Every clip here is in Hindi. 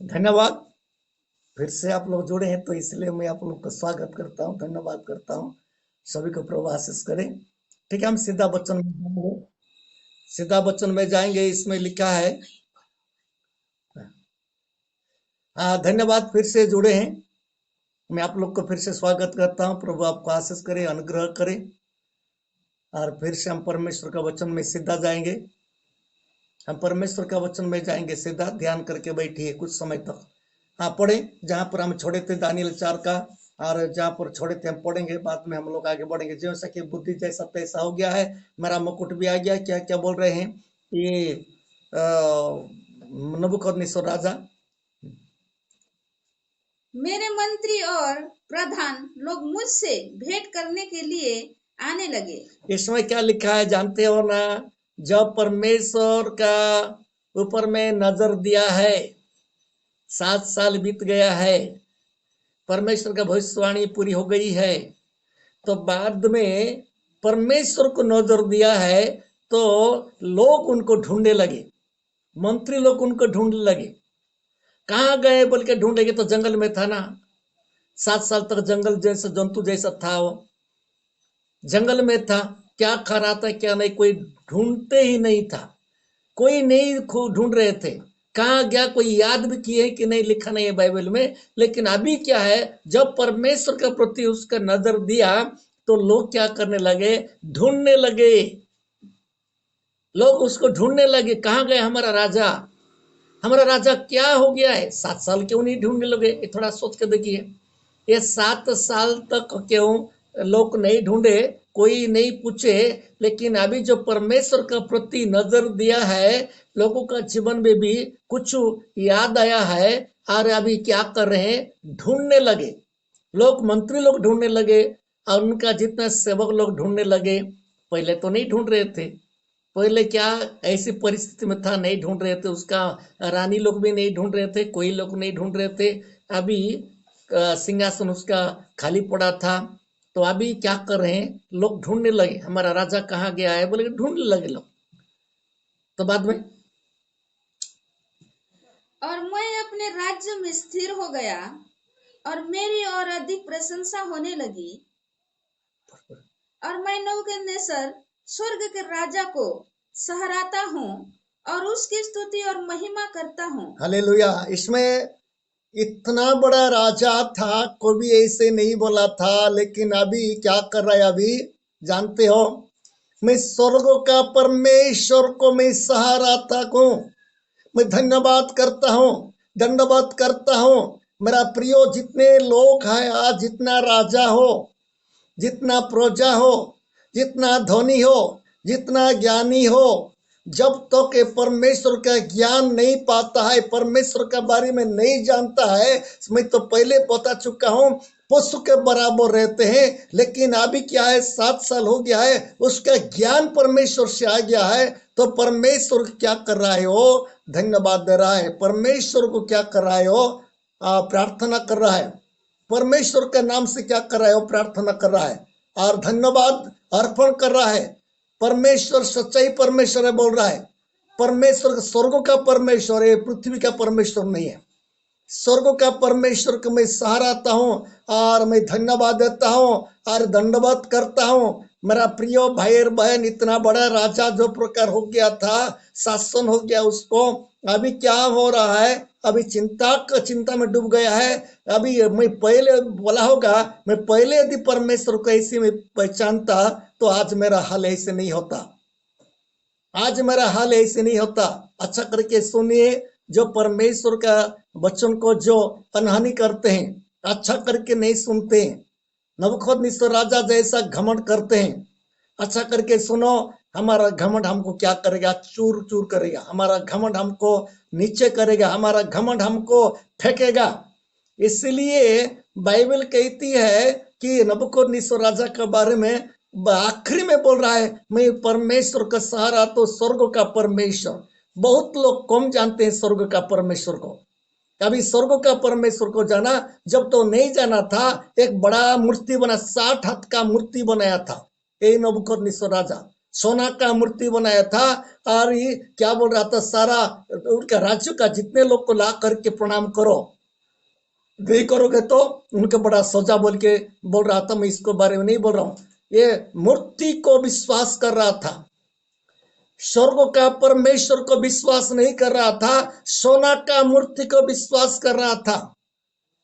धन्यवाद। फिर से आप लोग जुड़े हैं तो इसलिए मैं आप लोग का स्वागत करता हूँ, धन्यवाद करता हूँ। सभी को प्रभु आशीष करें। ठीक है, हम सीधा वचन में जाएंगे। सीधा वचन में जाएंगे। इसमें लिखा है, धन्यवाद फिर से जुड़े हैं। मैं आप लोग को फिर से स्वागत करता हूँ। प्रभु आपको आशीष करे, अनुग्रह करे। और फिर से हम परमेश्वर का वचन में सीधा जाएंगे। हम परमेश्वर का वचन में जाएंगे सीधा। ध्यान करके बैठिए कुछ समय तक। हाँ, पढ़े जहां पर हम छोड़े थे दानियल 4 का, और जहां पर छोड़े थे हम पढ़ेंगे। बाद में हम लोग आगे बढ़ेंगे। जैसा कि बुद्धि जैसा तैसा हो गया है, मेरा मुकुट भी आ गया। क्या क्या बोल रहे हैं ये नबूकदनेस्सर राजा? मेरे मंत्री और प्रधान लोग मुझसे भेंट करने के लिए आने लगे। इसमें क्या लिखा है जानते हो ना? जब परमेश्वर का ऊपर में नजर दिया है, 7 साल बीत गया है, परमेश्वर का भविष्यवाणी पूरी हो गई है, तो बाद में परमेश्वर को नजर दिया है तो लोग उनको ढूंढने लगे। मंत्री लोग उनको ढूंढने लगे। कहाँ गए बोल के ढूंढेंगे तो जंगल में था ना। 7 साल तक जंगल जैसा जंतु जैसा था वो, जंगल में था। क्या खा रहा था क्या नहीं, कोई ढूंढते ही नहीं था। कोई नहीं ढूंढ रहे थे। कहाँ गया कोई याद भी किए कि नहीं, लिखा नहीं है बाइबल में। लेकिन अभी क्या है, जब परमेश्वर के प्रति उसका नजर दिया तो लोग क्या करने लगे, ढूंढने लगे। लोग उसको ढूंढने लगे, कहाँ गए हमारा राजा, हमारा राजा क्या हो गया है। 7 साल क्यों नहीं ढूंढने लगे, ये थोड़ा सोच के देखिए। ये 7 साल तक क्यों लोग नहीं ढूंढे, कोई नहीं पूछे। लेकिन अभी जो परमेश्वर का प्रति नजर दिया है, लोगों का जीवन में भी कुछ याद आया है, और अभी क्या कर रहे हैं, ढूंढने लगे। लोग, मंत्री लोग ढूंढने लगे, और उनका जितना सेवक लोग ढूंढने लगे। पहले तो नहीं ढूंढ रहे थे। पहले क्या ऐसी परिस्थिति में था, नहीं ढूंढ रहे थे। उसका रानी लोग भी नहीं ढूंढ रहे थे, कोई लोग नहीं ढूंढ रहे थे। अभी सिंहासन उसका खाली पड़ा था। तो अभी क्या कर रहे हैं, लोग ढूंढने लगे, हमारा राजा कहाँ गया है बोले, ढूंढने लगे लोग। तो बाद में, और मैं अपने राज्य में स्थिर हो गया और मेरी और अधिक प्रशंसा होने लगी। और मैं नबूकदनेस्सर स्वर्ग के राजा को सहराता हूँ और उसकी स्तुति और महिमा करता हूँ। हालेलुया। इसमें इतना बड़ा राजा था, कोई भी ऐसे नहीं बोला था। लेकिन अभी क्या कर रहा है, अभी जानते हो, मैं स्वर्ग का परमेश्वर को मैं सहाराता हूँ। मैं धन्यवाद करता हूँ, दंडवत करता हूँ। मेरा प्रियो, जितने लोग हैं आज, जितना राजा हो, जितना प्रजा हो, जितना धनी हो, जितना ज्ञानी हो, जब तक ये परमेश्वर का ज्ञान नहीं पाता है, परमेश्वर के बारे में नहीं जानता है, मैं तो पहले बता चुका हूं, पशु के बराबर रहते हैं। लेकिन अभी क्या है, 7 साल हो गया है, उसका ज्ञान परमेश्वर से आ गया है। तो परमेश्वर क्या कर रहा है, वो धन्यवाद दे रहा है। परमेश्वर को क्या कर रहा है, वो प्रार्थना कर रहा है। परमेश्वर के नाम से क्या कर रहा है, वो प्रार्थना कर रहा है और धन्यवाद अर्पण कर रहा है। परमेश्वर सच्चाई परमेश्वर है बोल रहा है। परमेश्वर स्वर्ग का परमेश्वर है, पृथ्वी का परमेश्वर नहीं है। स्वर्ग का परमेश्वर को मैं सहाराता हूँ और मैं धन्यवाद देता हूँ और दंडवत करता हूँ। मेरा प्रिय भाई और बहन, इतना बड़ा राजा जो प्रकार हो गया था, शासन हो गया उसको, अभी क्या हो रहा है, अभी चिंता में डूब गया है। अभी मैं पहले बोला होगा, मैं पहले यदि परमेश्वर को ऐसे में पहचानता तो आज मेरा हाल ऐसे नहीं होता। आज मेरा हाल ऐसे नहीं होता। अच्छा करके सुनिए, जो परमेश्वर का वचन को जो अनहानि करते हैं, अच्छा करके नहीं सुनते हैं, नबूकदनेस्सर राजा जैसा घमंड करते हैं, अच्छा करके सुनो, हमारा घमंड हमको क्या करेगा, चूर चूर करेगा। हमारा घमंड हमको नीचे करेगा, हमारा घमंड हमको फेंकेगा। इसलिए बाइबल कहती है कि नबूकदनेस्सर राजा के बारे में आखिरी में बोल रहा है, मैं परमेश्वर का सहारा तो स्वर्ग का परमेश्वर। बहुत लोग कम जानते हैं स्वर्ग का परमेश्वर को। अभी स्वर्ग का परमेश्वर को जाना, जब तो नहीं जाना था, एक बड़ा मूर्ति बना, 60 हाथ का मूर्ति बनाया था ये नबूकदनेस्सर राजा। सोना का मूर्ति बनाया था। और ये क्या बोल रहा था, सारा उनके राज्य का जितने लोग को ला करके प्रणाम करो, नहीं करोगे तो उनके बड़ा सजा बोल के बोल रहा था। मैं इसको बारे में नहीं बोल रहा हूं, ये मूर्ति को विश्वास कर रहा था, स्वर्ग का परमेश्वर को विश्वास नहीं कर रहा था, सोना का मूर्ति को विश्वास कर रहा था।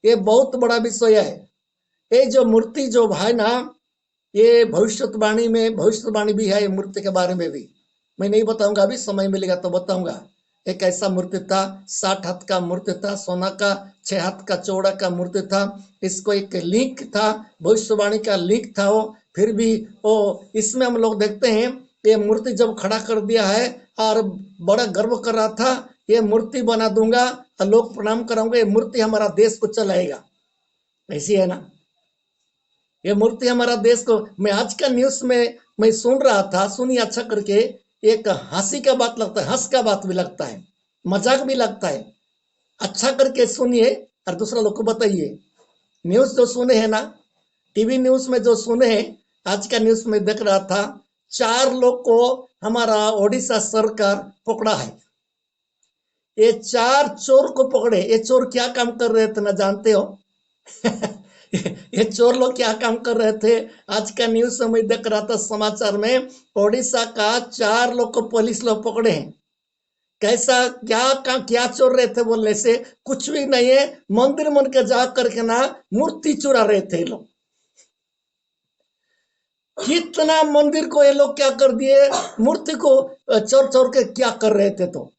ये बहुत बड़ा विषय है। ये जो मूर्ति जो भाई ना, ये भविष्यवाणी में भविष्यवाणी भी है ये मूर्ति के बारे में भी। मैं नहीं बताऊंगा, अभी समय मिलेगा तो बताऊंगा। एक ऐसा मूर्ति था, 60 हाथ का मूर्ति था, सोना का, 6 हाथ का चौड़ा का मूर्ति था। इसको एक लिंक था, भविष्यवाणी का लिंक था वो। फिर भी वो इसमें हम लोग देखते हैं, ये मूर्ति जब खड़ा कर दिया है और बड़ा गर्व कर रहा था, ये मूर्ति बना दूंगा और लोग प्रणाम कराऊंगा, ये मूर्ति हमारा देश को चलाएगा। ऐसी है ना, ये मूर्ति हमारा देश को। मैं आज का न्यूज में मैं सुन रहा था, सुनिए अच्छा करके, एक हंसी का बात लगता है, हंस का बात भी लगता है, मजाक भी लगता है। अच्छा करके सुनिए और दूसरा लोग को बताइए। न्यूज जो सुने हैं ना, टीवी न्यूज में जो सुने हैं, आज का न्यूज में देख रहा था, 4 लोग को हमारा ओडिशा सरकार पकड़ा है। ये 4 चोर को पकड़े। ये चोर क्या काम कर रहे थे ना, जानते हो? ये चोर लोग क्या काम कर रहे थे? आज का न्यूज में मैं देख रहा था समाचार में, ओडिशा का 4 लोग को पुलिस लोग पकड़े हैं। कैसा क्या काम, क्या चोर रहे थे बोलने से कुछ भी नहीं है, मंदिर मन के जा करके ना मूर्ति चुरा रहे थे लोग। कितना मंदिर को ये लोग क्या कर दिए, मूर्ति को चोर चोर के क्या कर रहे थे। तो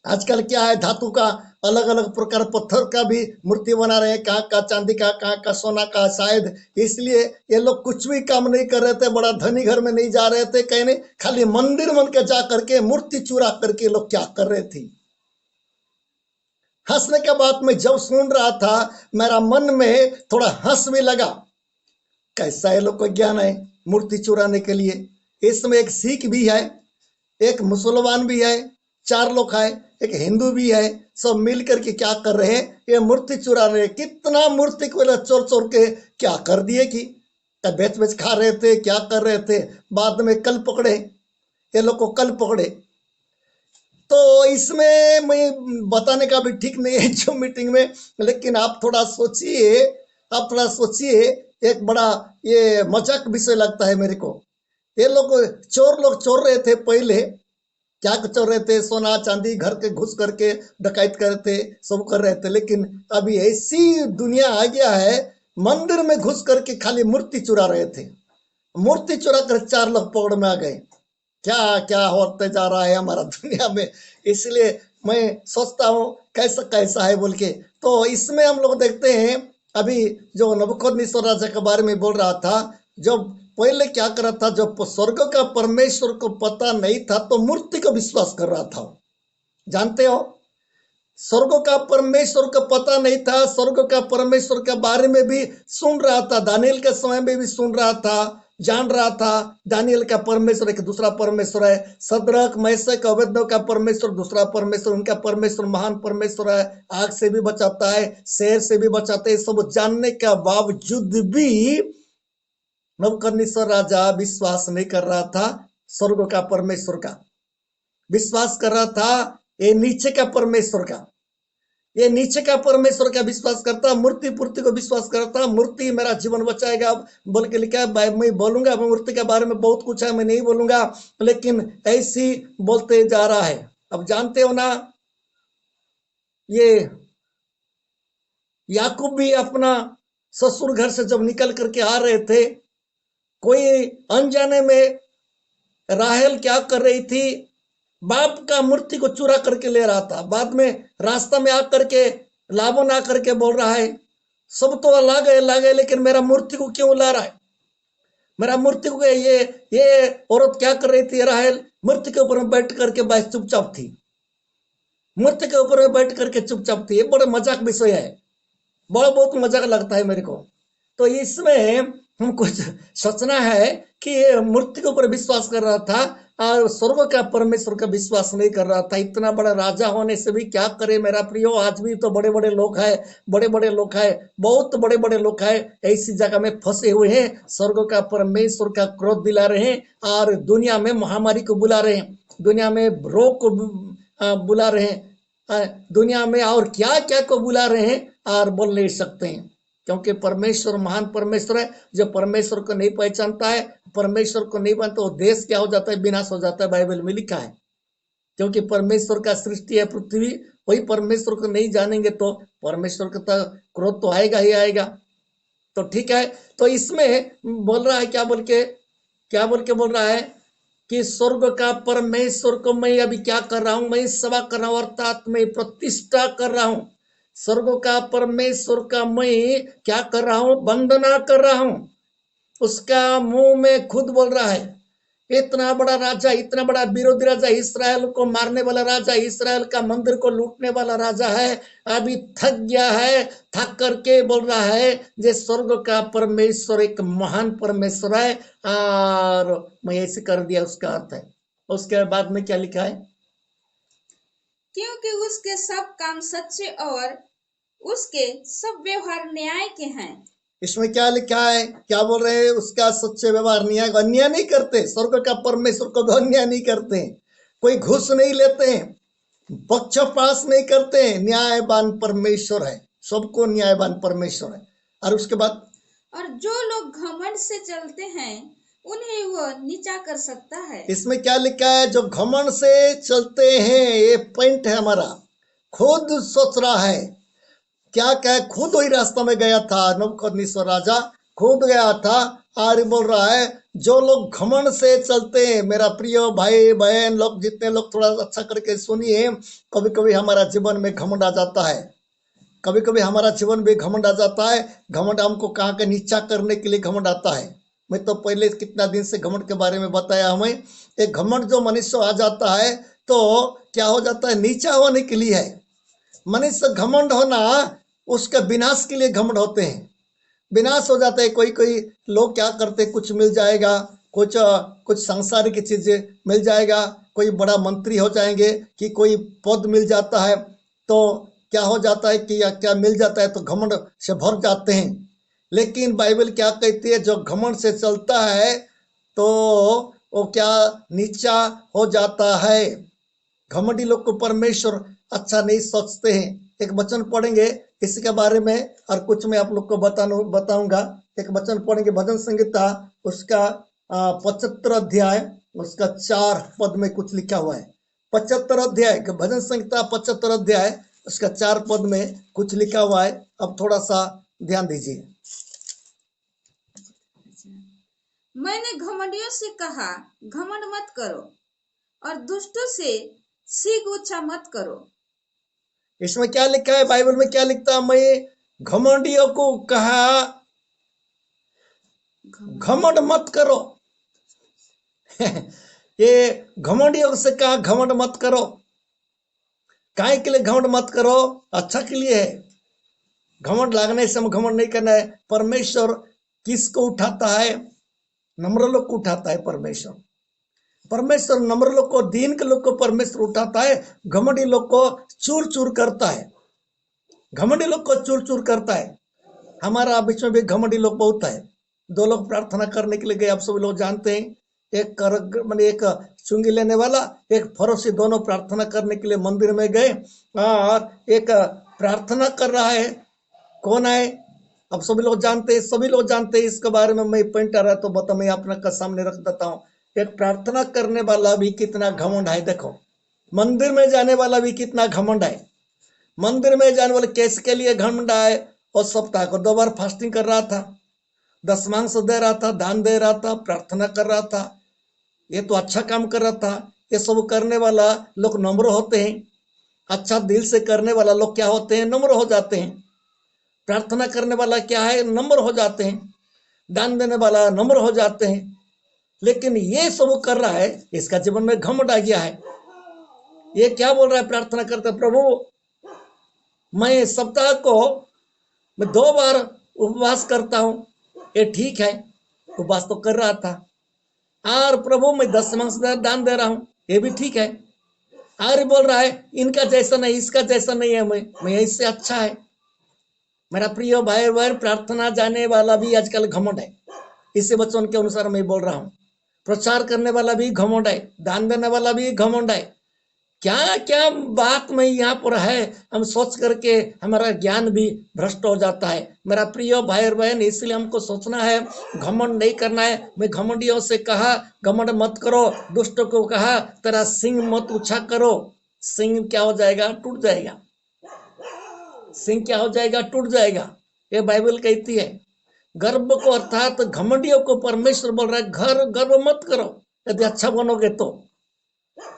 आजकल क्या है, धातु का अलग अलग प्रकार पत्थर का भी मूर्ति बना रहे हैं, कहाँ का चांदी का, कहाँ का सोना का शायद। इसलिए ये लोग कुछ भी काम नहीं कर रहे थे, बड़ा धनी घर में नहीं जा रहे थे कहने, खाली मंदिर मन के जा करके मूर्ति चुरा करके लोग क्या कर रहे थे। हंसने के बाद में जब सुन रहा था, मेरा मन में थोड़ा हंस भी लगा। कैसा ये लोग को ज्ञान है मूर्ति चुराने के लिए। इसमें एक सिख भी है, एक मुसलमान भी है, 4 लोग है, एक हिंदू भी है, सब मिल करके क्या कर रहे हैं, ये मूर्ति चुरा रहे हैं। कितना मूर्ति को चोर चोर के क्या कर दिए कि बेच बेच खा रहे थे, क्या कर रहे थे। बाद में कल पकड़े, ये लोग को कल पकड़े। तो इसमें मैं बताने का भी ठीक नहीं है जो मीटिंग में, लेकिन आप थोड़ा सोचिए, आप थोड़ा सोचिए। एक बड़ा ये मजाक विषय लगता है मेरे को। ये लोग चोर रहे थे पहले, क्या चोर रहे थे, सोना चांदी घर के घुस करके डकैत कर रहे थे, सब कर रहे थे। लेकिन अभी ऐसी दुनिया आ गया है, मंदिर में घुस करके खाली मूर्ति चुरा रहे थे। मूर्ति चुरा कर 4 लोग पकड़ में आ गए। क्या क्या होते जा रहा है हमारा दुनिया में। इसलिए मैं सोचता हूँ कैसा कैसा है बोल के। तो इसमें हम लोग देखते हैं, अभी जो नबूकदनेस्सर राजा के बारे में बोल रहा था, जब पहले क्या कर रहा था, जब स्वर्ग का परमेश्वर को पता नहीं था तो मूर्ति को विश्वास कर रहा था। जानते हो, स्वर्ग का परमेश्वर को पता नहीं था, स्वर्ग का परमेश्वर के बारे में भी सुन रहा था, दानियल के समय में भी सुन रहा था, जान रहा था। दानियल का परमेश्वर एक दूसरा परमेश्वर है, सद्रक मेशक अबेदनगो का परमेश्वर दूसरा परमेश्वर, उनका परमेश्वर महान परमेश्वर है, आग से भी बचाता है, शेर से भी बचाता है। सब जानने के बावजूद भी नबूकदनेस्सर राजा विश्वास नहीं कर रहा था, स्वर्ग का परमेश्वर का विश्वास कर रहा था, ये नीचे का परमेश्वर का, ये नीचे का परमेश्वर का विश्वास करता, मूर्ति पूर्ति को विश्वास करता। मूर्ति मेरा जीवन बचाएगा बोल के लिखा है। मैं बोलूंगा मूर्ति के बारे में बहुत कुछ है, मैं नहीं बोलूंगा, लेकिन ऐसी बोलते जा रहा है। अब जानते हो ना, ये याकूब भी अपना ससुर घर से जब निकल करके आ रहे थे, कोई अनजाने में राहेल क्या कर रही थी, बाप का मूर्ति को चुरा करके ले रहा था। बाद में रास्ता में आकर के लाबन आकर के बोल रहा है, सब तो ला गए, लेकिन मेरा मूर्ति को क्यों ला रहा है, मेरा मूर्ति को। ये औरत क्या कर रही थी, राहेल मूर्ति के ऊपर में बैठ करके बस चुपचाप थी, मूर्ति के ऊपर में बैठ करके चुपचाप थी। ये बड़ा मजाक विषय है, बड़ा बहुत मजाक लगता है मेरे को। तो इसमें हमको सोचना है कि ये मूर्ति के ऊपर विश्वास कर रहा था और स्वर्ग का परमेश्वर का विश्वास नहीं कर रहा था। इतना बड़ा राजा होने से भी क्या करे मेरा प्रियो, आज भी तो बड़े बड़े लोग हैं, बड़े बड़े लोग हैं, बहुत बड़े बड़े लोग हैं, ऐसी जगह में फंसे हुए हैं। स्वर्ग का परमेश्वर का क्रोध दिला रहे हैं और दुनिया में महामारी को बुला रहे हैं, दुनिया में रोग को बुला रहे हैं, दुनिया में और क्या क्या को बुला रहे हैं और बोल नहीं सकते हैं। क्योंकि परमेश्वर महान परमेश्वर है। जो परमेश्वर को नहीं पहचानता है, परमेश्वर को नहीं मानता, वो देश क्या हो जाता है, विनाश हो जाता है, बाइबल में लिखा है। क्योंकि परमेश्वर का सृष्टि है पृथ्वी, वही परमेश्वर को नहीं जानेंगे तो परमेश्वर का तो क्रोध तो आएगा ही आएगा। तो ठीक है, तो इसमें बोल रहा है क्या बोल रहा है कि स्वर्ग का परमेश्वर को मैं अभी क्या कर रहा हूं, मैं सेवा कर रहा हूं, अर्थात मैं प्रतिष्ठा कर रहा हूं। स्वर्ग का परमेश्वर का मैं क्या कर रहा हूं, वंदना कर रहा हूं। उसका मुंह में खुद बोल रहा है, इतना बड़ा राजा, इतना बड़ा विरोधी राजा, इसराइल को मारने वाला राजा, इसराइल का मंदिर को लूटने वाला राजा है, अभी थक गया है, थक करके बोल रहा है जे स्वर्ग का परमेश्वर एक महान परमेश्वर है और मैं ऐसे कर दिया, उसका अर्थ है। उसके बाद में क्या लिखा है, क्योंकि उसके सब काम सच्चे और उसके सब व्यवहार न्याय के हैं। इसमें क्या लिखा है, क्या बोल रहे हैं, उसका सच्चे व्यवहार, अन्याय नहीं करते। स्वर्ग का परमेश्वर को अन्याय नहीं करते, कोई घूस नहीं लेते, पक्षपात नहीं करते, न्यायवान परमेश्वर है, सबको न्यायवान परमेश्वर है। और उसके बाद, और जो लोग घमंड से चलते हैं उन्हें वह नीचा कर सकता है। इसमें क्या लिखा है, जो घमंड से चलते हैं, ये पॉइंट है हमारा, खुद सोच रहा है, क्या क्या खुद वही रास्ता में गया था, नबूकदनेस्सर राजा खुद गया था और बोल रहा है जो लोग घमंड से चलते हैं, मेरा प्रिय भाई बहन लोग, जितने लोग थोड़ा अच्छा करके सुनिए, कभी कभी हमारा जीवन में घमंड आ जाता है, कभी कभी हमारा जीवन में घमंड आ जाता है। घमंड हमको कहाँ के नीचा करने के लिए घमंड आता है। मैं तो पहले कितना दिन से घमंड के बारे में बताया हमें। एक घमंड जो मनुष्य आ जाता है तो क्या हो जाता है, नीचा होने के लिए है। मनुष्य घमंड होना उसका विनाश के लिए घमंड होते हैं, विनाश हो जाता है। कोई कोई लोग क्या करते, कुछ मिल जाएगा, कुछ सांसारिक चीजें मिल जाएगा, कोई बड़ा मंत्री हो जाएंगे कि कोई पद मिल जाता है, तो क्या हो जाता है कि या क्या मिल जाता है तो घमंड से भर जाते हैं। लेकिन बाइबल क्या कहती है, जो घमंड से चलता है तो वो क्या नीचा हो जाता है। घमंडी लोग को परमेश्वर अच्छा नहीं सोचते हैं। एक वचन पढ़ेंगे इसी के बारे में और कुछ मैं आप लोग को बताऊंगा। एक वचन पढ़ेंगे भजन संहिता उसका 75 अध्याय उसका 4 पद में कुछ लिखा हुआ है। 75 अध्याय भजन संहिता 75 अध्याय उसका 4 पद में कुछ लिखा हुआ है। अब थोड़ा सा ध्यान दीजिए। मैंने घमंडियों से कहा, घमंड मत करो, और दुष्टों से सीग ऊंचा मत करो। इसमें क्या लिखा है, बाइबल में क्या लिखता है, मैं घमंडियों को कहा घमंड मत करो। ये घमंडियों से कहा घमंड मत करो। काय के लिए घमंड मत करो, अच्छा के लिए है। घमंड लागने से हम घमंड नहीं करना है। परमेश्वर किसको उठाता है, नम्र लोग को उठाता है परमेश्वर। परमेश्वर नम्र लोग को, दीन के लोग को परमेश्वर उठाता है, घमंडी लोग को चूर चूर करता है, घमंडी लोग को चूर चूर करता है। हमारा बीच में भी घमंडी लोग बहुत है। दो लोग प्रार्थना करने के लिए गए, आप सभी लोग जानते हैं, एक एक चुंगी लेने वाला, एक फरोशी, दोनों प्रार्थना करने के लिए मंदिर में गए और एक प्रार्थना कर रहा है। कौन है, अब सभी लोग जानते हैं, सभी लोग जानते हैं। इसके बारे में मैं पॉइंट आ रहा है तो बता, मैं अपने सामने रख देता हूँ। एक प्रार्थना करने वाला भी कितना घमंड है, देखो। मंदिर में जाने वाला भी कितना घमंड है। मंदिर में जाने वाले कैसे के लिए घमंड है, और सप्ताह को 2 बार फास्टिंग कर रहा था, दशमांश दे रहा था, दान दे रहा था, प्रार्थना कर रहा था, ये तो अच्छा काम कर रहा था। ये सब करने वाला लोग नम्र होते हैं। अच्छा दिल से करने वाला लोग क्या होते हैं, नम्र हो जाते हैं। प्रार्थना करने वाला क्या है, नम्र हो जाते हैं। दान देने वाला नम्र हो जाते हैं। लेकिन ये सब कर रहा है, इसका जीवन में घमंड आ गया है। ये क्या बोल रहा है, प्रार्थना करता, प्रभु मैं सप्ताह को मैं 2 बार उपवास करता हूं। ये ठीक है, उपवास तो कर रहा था, और प्रभु मैं 10 दान दे रहा हूं, ये भी ठीक है। और बोल रहा है इनका जैसा नहीं, इसका जैसा नहीं है, मैं इससे अच्छा है। मेरा प्रिय भाई बहन, प्रार्थना जाने वाला भी आजकल घमंड है। इसी वचन के अनुसार मैं बोल रहा हूं। प्रचार करने वाला भी घमंड है, दान देने वाला भी घमंड है। क्या क्या बात में यहाँ पर है, हम सोच करके हमारा ज्ञान भी भ्रष्ट हो जाता है। मेरा प्रिय भाई बहन, इसलिए हमको सोचना है, घमंड नहीं करना है। मैं घमंडियों से कहा घमंड मत करो, दुष्ट को कहा तेरा सिंह मत ऊंचा करो। सिंह क्या हो जाएगा? टूट जाएगा। सिंह क्या हो जाएगा? टूट जाएगा। ये बाइबल कहती है। गर्व को अर्थात घमंडियों को परमेश्वर बोल रहा है गर्व मत करो। यदि अच्छा बनोगे तो,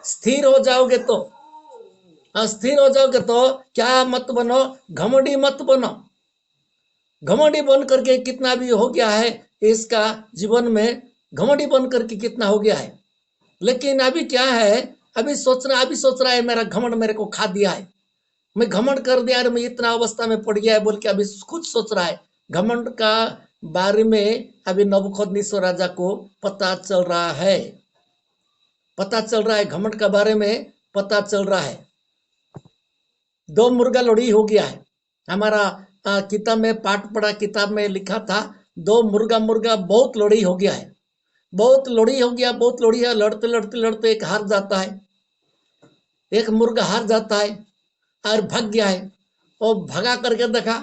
स्थिर हो जाओगे तो, अस्थिर हो जाओगे तो क्या मत बनो, घमंडी मत बनो। घमंडी बन करके कितना भी हो गया है इसका जीवन में, घमंडी बन करके कितना हो गया है। लेकिन अभी क्या है, अभी सोच रहा है मेरा घमंड मेरे को खा दिया है, मैं घमंड कर दिया, मैं इतना अवस्था में पड़ गया है बोल के अभी खुद सोच रहा है। घमंड का बारे में अभी नबूकदनेस्सर राजा को पता चल रहा है, पता चल रहा है, घमंड के बारे में पता चल रहा है। 2 मुर्गा लड़ी हो गया है। हमारा किताब में पाठ पढ़ा, किताब में लिखा था 2 मुर्गा बहुत लड़ी हो गया है, बहुत लड़ी हो गया, बहुत लड़ी है। लड़ते लड़ते लड़ते एक हार जाता है, एक मुर्गा हार जाता है और भाग गया है। और भगा करके देखा,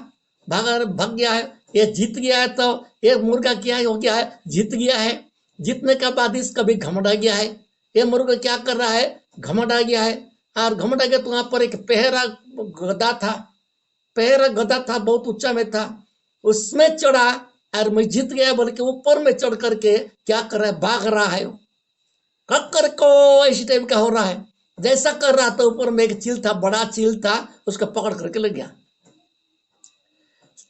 भाग गया है, ये जीत गया है। तो एक मुर्गा क्या हो गया है? जीत गया है। जीतने के बाद इसका भी घमंड आ गया है। ये मुर्गा क्या कर रहा है? घमंड आ गया है। और घमंड आ गया तो वहां पर एक पहरा गधा था, पहरा गधा था, बहुत ऊंचा में था, उसमें चढ़ा और मैं जीत गया बोल के ऊपर में चढ़ करके क्या कर रहा है? भाग रहा है। कक्कर को इसी टाइप का हो रहा है। जैसा कर रहा था, ऊपर में एक चील था, बड़ा चील था, उसको पकड़ करके ले गया।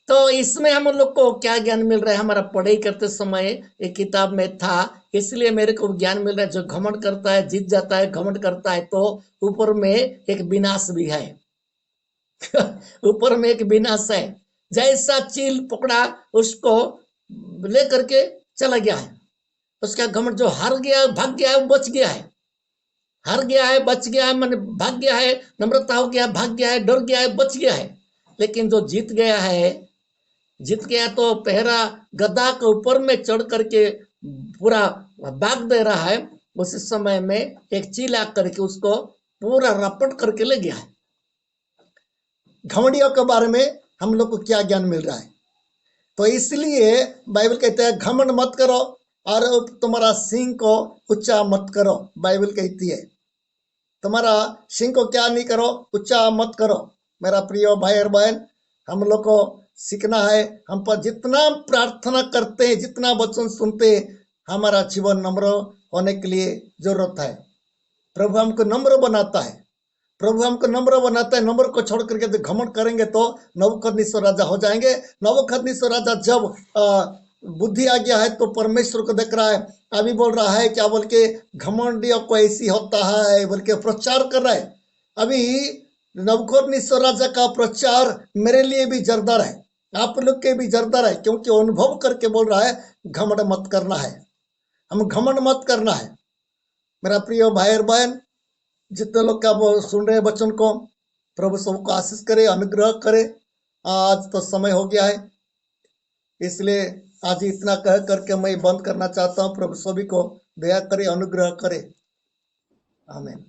तो इसमें हम लोग को क्या ज्ञान मिल रहा है? हमारा पढ़ाई करते समय एक किताब में था, इसलिए मेरे को ज्ञान मिल रहा है। जो घमंड करता है जीत जाता है, घमंड करता है तो ऊपर में एक विनाश भी है। ऊपर में एक विनाश है। जैसा चील पकड़ा उसको लेकर के चला गया है। उसका घमंड जो हार गया, भाग गया है, बच गया है। हार गया है, बच गया है, मन भाग गया है, नम्रता हो गया, भाग गया है, डर गया है, बच गया है। लेकिन जो जीत गया है, जीत गया तो पहरा गधा के ऊपर में चढ़ करके पूरा भाग दे रहा है। उसी समय में एक चील आ करके उसको पूरा रपट करके ले गया है। घमंडियों के बारे में हम लोग को क्या ज्ञान मिल रहा है? तो इसलिए बाइबल कहते हैं घमंड मत करो और तुम्हारा सिंह को ऊंचा मत करो। बाइबल कहती है तुम्हारा सिंह को क्या नहीं करो? ऊंचा मत करो। मेरा प्रिय भाई और बहन, हम लोग को सीखना है। हम पर जितना प्रार्थना करते हैं, जितना वचन सुनते हैं, हमारा जीवन नम्र होने के लिए जरूरत है। प्रभु हमको नम्र बनाता है, प्रभु हमको नम्र बनाता है। नम्र को छोड़ करके जब घमंड करेंगे तो नबूकदनेस्सर राजा हो जाएंगे। नबूकदनेस्सर राजा जब बुद्धि आ गया है तो परमेश्वर को देख रहा है, अभी बोल रहा है क्या बोल के? घमंडियों को ऐसी होता है बोल के प्रचार कर रहा है। अभी नबूकदनेस्सर राजा का प्रचार मेरे लिए भी जरदार है, आप लोग के भी जरदार है, क्योंकि अनुभव करके बोल रहा है घमंड मत करना है, हम घमंड मत करना है। मेरा प्रिय भाई और बहन, जितने लोग का वो सुन रहे वचन को, प्रभु सबको आशीष करे, अनुग्रह करे। आज तो समय हो गया है, इसलिए आज इतना कह करके मैं बंद करना चाहता हूँ। प्रभु सभी को दया करे, अनुग्रह करे। आमीन।